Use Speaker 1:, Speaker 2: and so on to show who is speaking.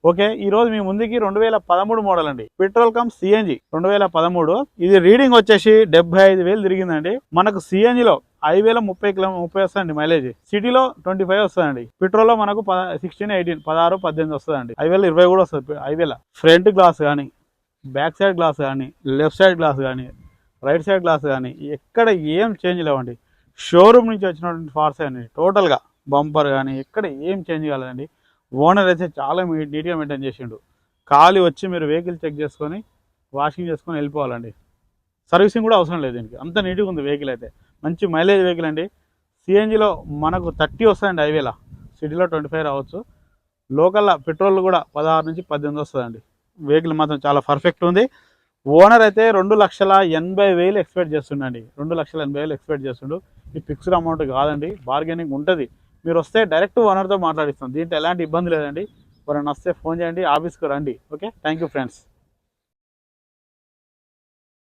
Speaker 1: Okay, ఈ రోజు మీ ముందుకి 2013 మోడల్ అండి, పెట్రోల్ కమ్ సిఎన్జి 2013. ఇది రీడింగ్ వచ్చేసి 75,000 తిరిగిందండి. మనకు సిఎన్జి లో హైవేలో 30 వస్తుందండి మైలేజ్, సిటీలో 25 వస్తుందండి. పెట్రోల్ లో మనకు 16, 18, 16, 18 వస్తుందండి. హైవేలో 20 కూడా వస్తుంది. హైవేలో ఫ్రంట్ గ్లాస్ కానీ, బ్యాక్ సైడ్ గ్లాస్ కానీ, లెఫ్ట్ సైడ్ గ్లాస్ కానీ, రైట్ సైడ్ గ్లాస్ కానీ ఎక్కడ ఏం చేంజ్ లేవండి. షోరూమ్ నుంచి వచ్చినటువంటి పార్ట్స్ అండి. టోటల్గా బంపర్ కానీ ఎక్కడ ఏం చేంజ్ కాలేదండి. ఓనర్ అయితే చాలా నీట్గా మెయింటైన్ చేసిండు. ఖాళీ వచ్చి మీరు వెహికల్ చెక్ చేసుకొని వాషింగ్ చేసుకొని వెళ్ళిపోవాలండి. సర్వీసింగ్ కూడా అవసరం లేదు దీనికి, అంత నీట్గా ఉంది వెహికల్ అయితే. మంచి మైలేజ్ వెహికల్ అండి. సిఎన్జిలో మనకు 30 వస్తుందండి, హైవేలో. సిటీలో 25 రావచ్చు. లోకల్లో పెట్రోల్ కూడా 16 నుంచి 18 వస్తుందండి. వెహికల్ మాత్రం చాలా పర్ఫెక్ట్ ఉంది. ఓనర్ అయితే 2,80,000 ఎక్స్పెక్ట్ చేస్తుండండి. 2,80,000 ఎక్స్పెక్ట్ చేస్తుండు. ఈ ఫిక్స్డ్ అమౌంట్ కాదండి, బార్గెనింగ్ ఉంటుంది. మీరు వస్తే డైరెక్ట్ ఓనర్తో మాట్లాడిస్తాం. దీంట్లో ఎలాంటి ఇబ్బంది లేదండి. ఎవరైనా వస్తే ఫోన్ చేయండి, ఆఫీస్కి రండి. Okay, thank you friends.